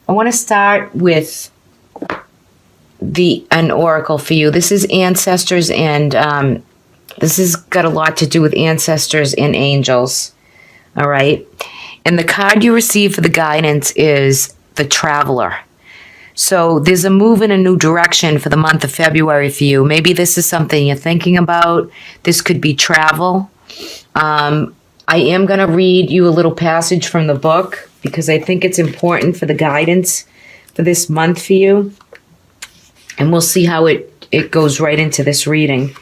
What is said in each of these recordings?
I want to start with an oracle for you. This is ancestors, and this has got a lot to do with ancestors and angels. All right. And the card you receive for the guidance is the Traveler. So there's a move in a new direction for the month of February for you. Maybe this is something you're thinking about. This could be travel. I am going to read you a little passage from the book because I think it's important for the guidance for this month for you. And we'll see how it goes right into this reading.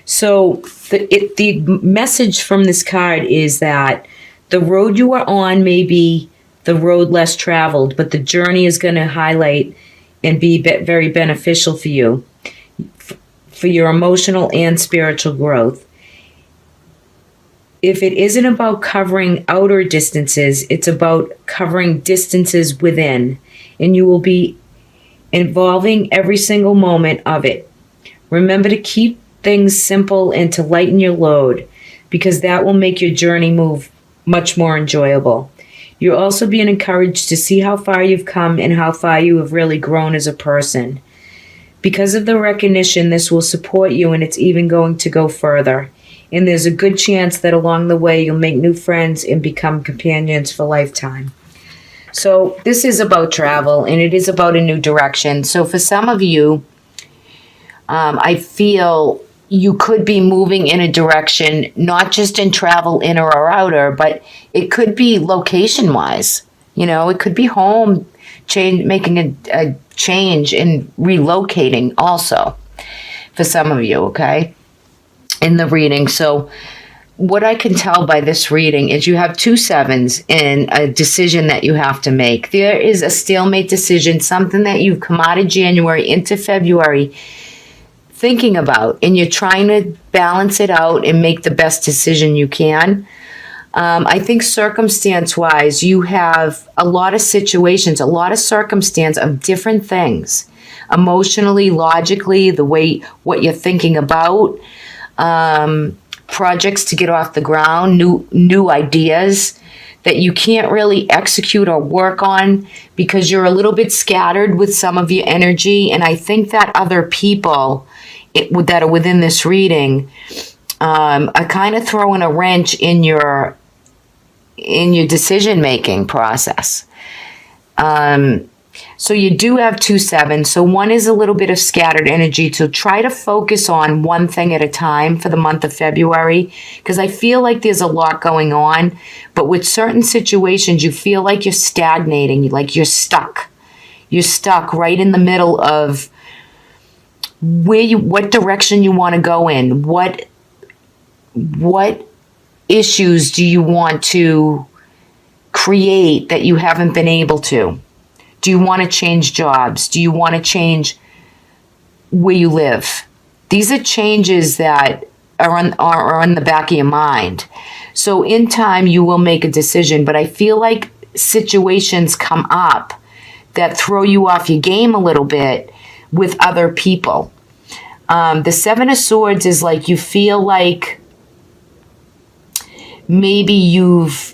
So the message from this card is that the road you are on may be the road less traveled, but the journey is going to highlight and be very beneficial for you, for your emotional and spiritual growth. If it isn't about covering outer distances, it's about covering distances within, and you will be involving every single moment of it. Remember to keep things simple and to lighten your load, because that will make your journey move much more enjoyable. You're also being encouraged to see how far you've come and how far you have really grown as a person. Because of the recognition, this will support you, and it's even going to go further. And there's a good chance that along the way you'll make new friends and become companions for a lifetime. So this is about travel, and it is about a new direction. So for some of you, I feel you could be moving in a direction, not just in travel, inner or outer, but it could be location-wise. You know, it could be home, making a change and relocating also for some of you, okay, in the reading. So what I can tell by this reading is you have 2 sevens in a decision that you have to make. There is a stalemate decision, something that you've come out of January into February thinking about, and you're trying to balance it out and make the best decision you can. I think circumstance-wise, you have a lot of situations, a lot of circumstance of different things, emotionally, logically, the way what you're thinking about, projects to get off the ground, new ideas that you can't really execute or work on because you're a little bit scattered with some of your energy. And I think that other people that are within this reading are kind of throwing a wrench in your decision-making process. So you do have 2 sevens. So one is a little bit of scattered energy. So try to focus on one thing at a time for the month of February, because I feel like there's a lot going on. But with certain situations, you feel like you're stagnating, like you're stuck. You're stuck right in the middle of what direction you want to go in. What issues do you want to create that you haven't been able to? Do you want to change jobs? Do you want to change where you live? These are changes that are on the back of your mind. So in time, you will make a decision. But I feel like situations come up that throw you off your game a little bit with other people. The 7 of Swords is like you feel like maybe you've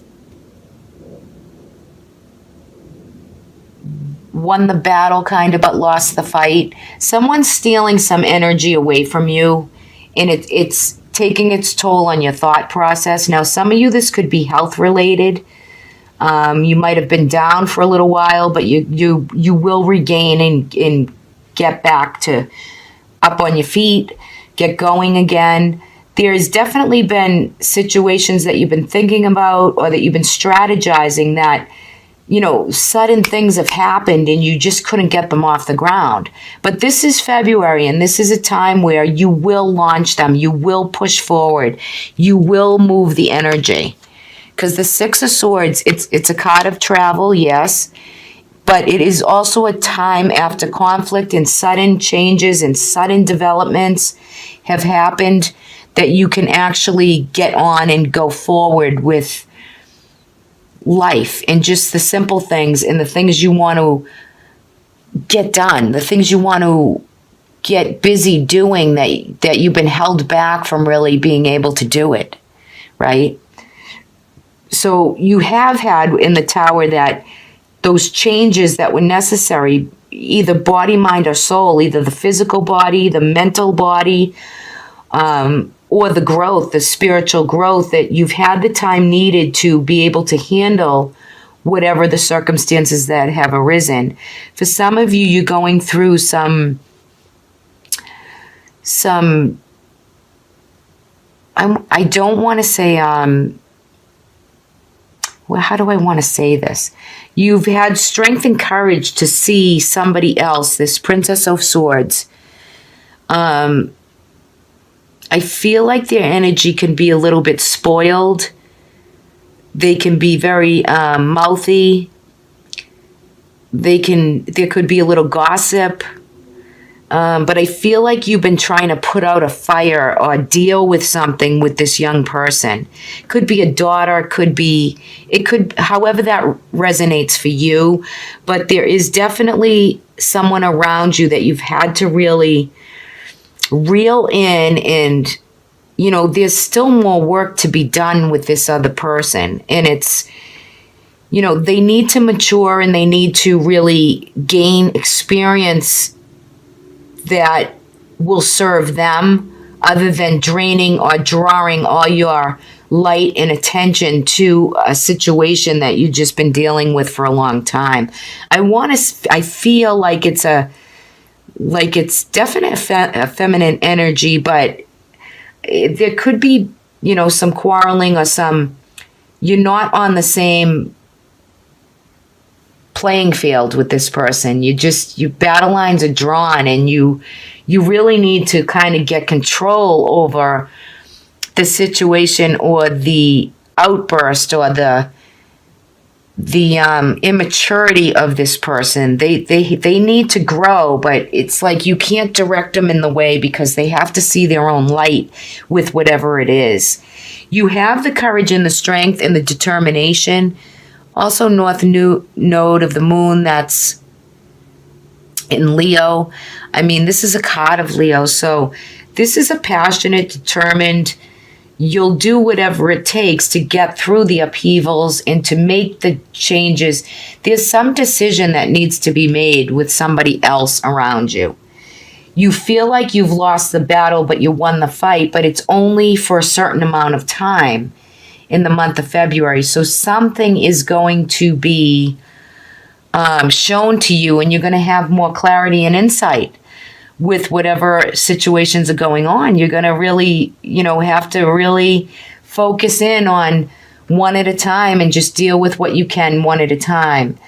won the battle kind of but lost the fight. Someone's stealing some energy away from you, and it's taking its toll on your thought process. Now, some of you, this could be health related. You might have been down for a little while, but you will regain and get back to up on your feet, get going again. There's definitely been situations that you've been thinking about or that you've been strategizing that, you know, sudden things have happened and you just couldn't get them off the ground. But this is February, and this is a time where you will launch them. You will push forward. You will move the energy. Because the 6 of Swords, it's a card of travel, yes, but it is also a time after conflict and sudden changes and sudden developments have happened that you can actually get on and go forward with life and just the simple things and the things you want to get done, the things you want to get busy doing that you've been held back from really being able to do it, right? So you have had in the Tower that those changes that were necessary, either body, mind, or soul, either the physical body, the mental body, or the growth, the spiritual growth, that you've had the time needed to be able to handle whatever the circumstances that have arisen. For some of you, you're going through some I don't want to say, well, how do I want to say this? You've had strength and courage to see somebody else, this Princess of Swords. I feel like their energy can be a little bit spoiled. They can be very mouthy. There could be a little gossip. But I feel like you've been trying to put out a fire or deal with something with this young person. Could be a daughter, however that resonates for you. But there is definitely someone around you that you've had to really reel in, and, you know, there's still more work to be done with this other person. And it's, you know, they need to mature and they need to really gain experience that will serve them, other than draining or drawing all your light and attention to a situation that you've just been dealing with for a long time. I feel like it's definitely a feminine energy, but there could be, you know, some quarreling or you're not on the same playing field with this person. Your battle lines are drawn, and you really need to kind of get control over the situation, or the outburst, or the immaturity of this person. They need to grow, but it's like you can't direct them in the way, because they have to see their own light with whatever it is. You have the courage and the strength and the determination. Also, North Node of the Moon, that's in Leo. I mean, this is a card of Leo, so this is a passionate, determined, you'll do whatever it takes to get through the upheavals and to make the changes. There's some decision that needs to be made with somebody else around you. You feel like you've lost the battle, but you won the fight, but it's only for a certain amount of time in the month of February. So something is going to be shown to you, and you're going to have more clarity and insight with whatever situations are going on. You're going to really, you know, have to really focus in on one at a time and just deal with what you can one at a time.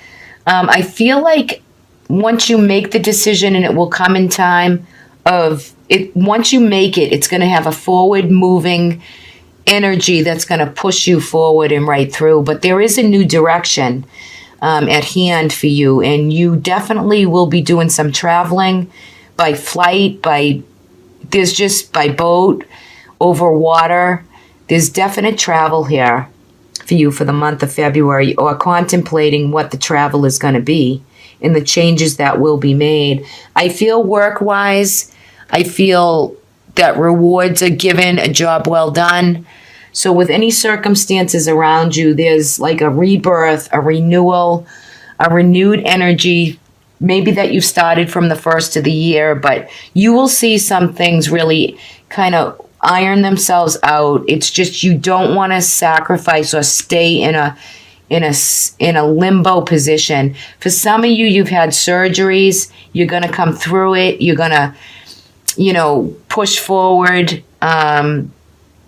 I feel like once you make the decision, and it will come in time of it, once you make it, it's going to have a forward moving energy that's going to push you forward and right through. But there is a new direction at hand for you, and you definitely will be doing some traveling by flight, by boat, over water. There's definite travel here for you for the month of February, or contemplating what the travel is going to be and the changes that will be made. I feel work-wise, I feel that rewards are given, a job well done. So with any circumstances around you, there's like a rebirth, a renewal, a renewed energy, maybe that you've started from the first of the year, but you will see some things really kind of iron themselves out. It's just you don't want to sacrifice or stay in a limbo position. For some of you, you've had surgeries. You're going to come through it. You're going to, you know, push forward.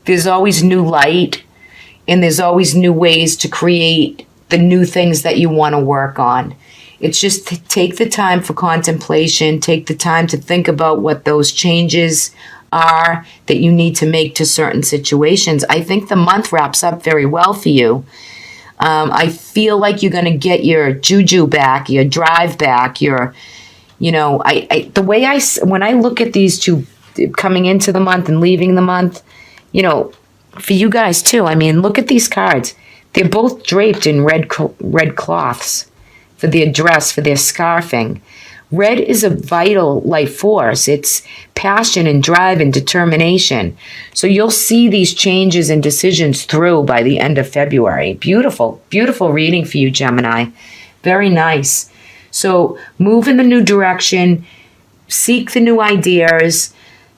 There's always new light, and there's always new ways to create the new things that you want to work on. It's just to take the time for contemplation, take the time to think about what those changes are that you need to make to certain situations. I think the month wraps up very well for you. I feel like you're going to get your juju back, your drive back, your, you know, when I look at these two coming into the month and leaving the month, you know, for you guys too, I mean, look at these cards. They're both draped in red cloths for their dress, for their scarfing. Red is a vital life force. It's passion and drive and determination. So you'll see these changes and decisions through by the end of February. Beautiful, beautiful reading for you, Gemini. Very nice. So move in the new direction, seek the new ideas,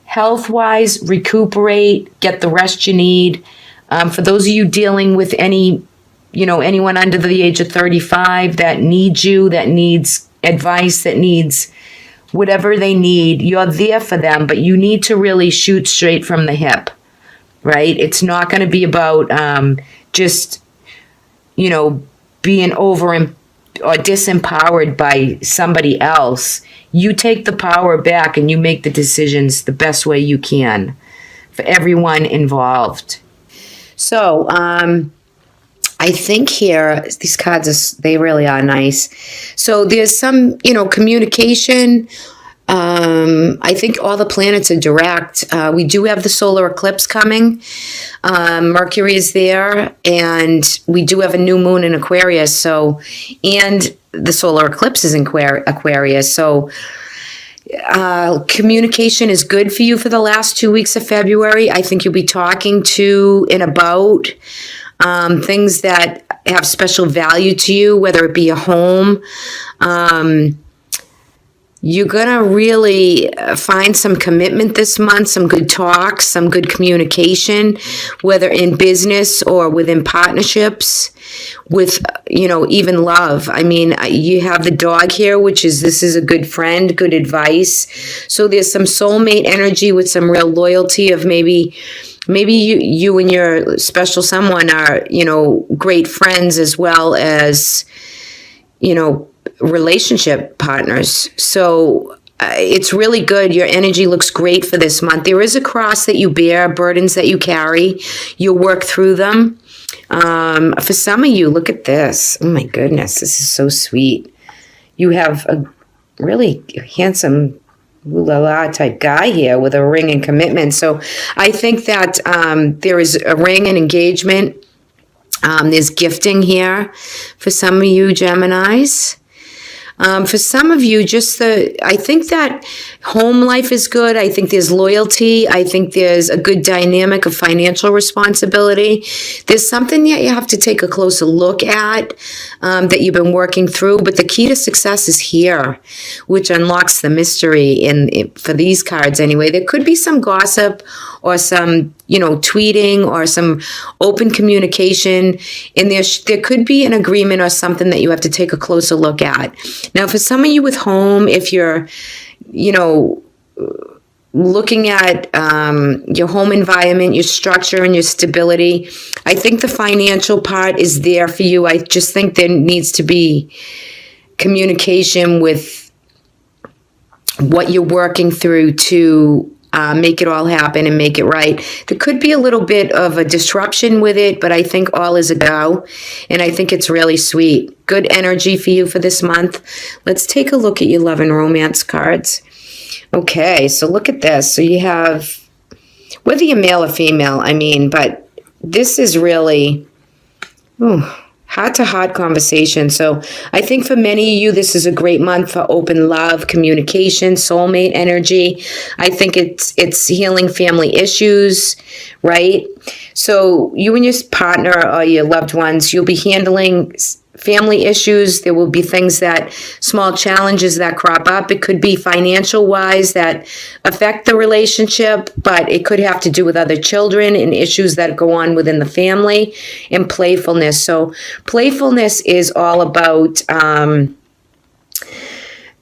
health-wise, recuperate, get the rest you need. For those of you dealing with anyone under the age of 35 that needs you, that needs advice, that needs whatever they need, you're there for them, but you need to really shoot straight from the hip, right? It's not going to be about just, being over or disempowered by somebody else. You take the power back and you make the decisions the best way you can for everyone involved. So, I think here, these cards, they really are nice. So there's some, communication. I think all the planets are direct. We do have the solar eclipse coming. Mercury is there, and we do have a new moon in Aquarius. And the solar eclipse is in Aquarius. So communication is good for you for the last 2 weeks of February. I think you'll be talking to and about things that have special value to you, whether it be a home. You're going to really find some commitment this month, some good talks, some good communication, whether in business or within partnerships, with, even love. I mean, you have the dog here, this is a good friend, good advice. So there's some soulmate energy with some real loyalty of maybe you and your special someone are, great friends as well as, relationship partners. So it's really good. Your energy looks great for this month. There is a cross that you bear, burdens that you carry. You'll work through them. For some of you, look at this. Oh my goodness, this is so sweet. You have a really handsome ooh-la-la type guy here with a ring and commitment. So I think that there is a ring and engagement. There's gifting here for some of you Geminis. For some of you, I think that home life is good. I think there's loyalty. I think there's a good dynamic of financial responsibility. There's something that you have to take a closer look at that you've been working through. But the key to success is here, which unlocks the mystery for these cards anyway. There could be some gossip or some tweeting or some open communication, and there could be an agreement or something that you have to take a closer look at. Now, for some of you with home, if you're, looking at your home environment, your structure, and your stability, I think the financial part is there for you. I just think there needs to be communication with what you're working through to make it all happen and make it right. There could be a little bit of a disruption with it, but I think all is a go, and I think it's really sweet. Good energy for you for this month. Let's take a look at your love and romance cards. Okay, so look at this. So you have, whether you're male or female, but this is really heart-to-heart conversation. So I think for many of you, this is a great month for open love, communication, soulmate energy. I think it's healing family issues, right? So you and your partner or your loved ones, you'll be handling family issues. There will be small challenges that crop up. It could be financial wise that affect the relationship, but it could have to do with other children and issues that go on within the family, and playfulness. So playfulness is all about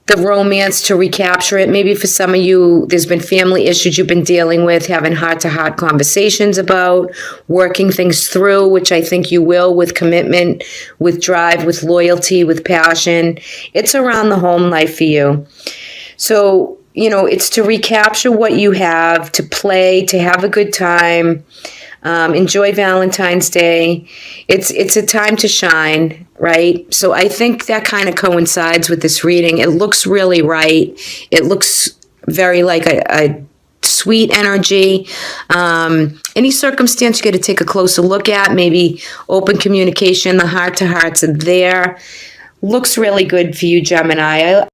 the romance, to recapture it. Maybe for some of you, there's been family issues you've been dealing with, having heart-to-heart conversations about, working things through, which I think you will, with commitment, with drive, with loyalty, with passion. It's around the home life for you. So, it's to recapture what you have, to play, to have a good time. Enjoy Valentine's Day. It's a time to shine, right? So I think that kind of coincides with this reading. It looks really right. It looks very like a sweet energy. Any circumstance you got to take a closer look at, maybe open communication, the heart-to-hearts are there. Looks really good for you, Gemini.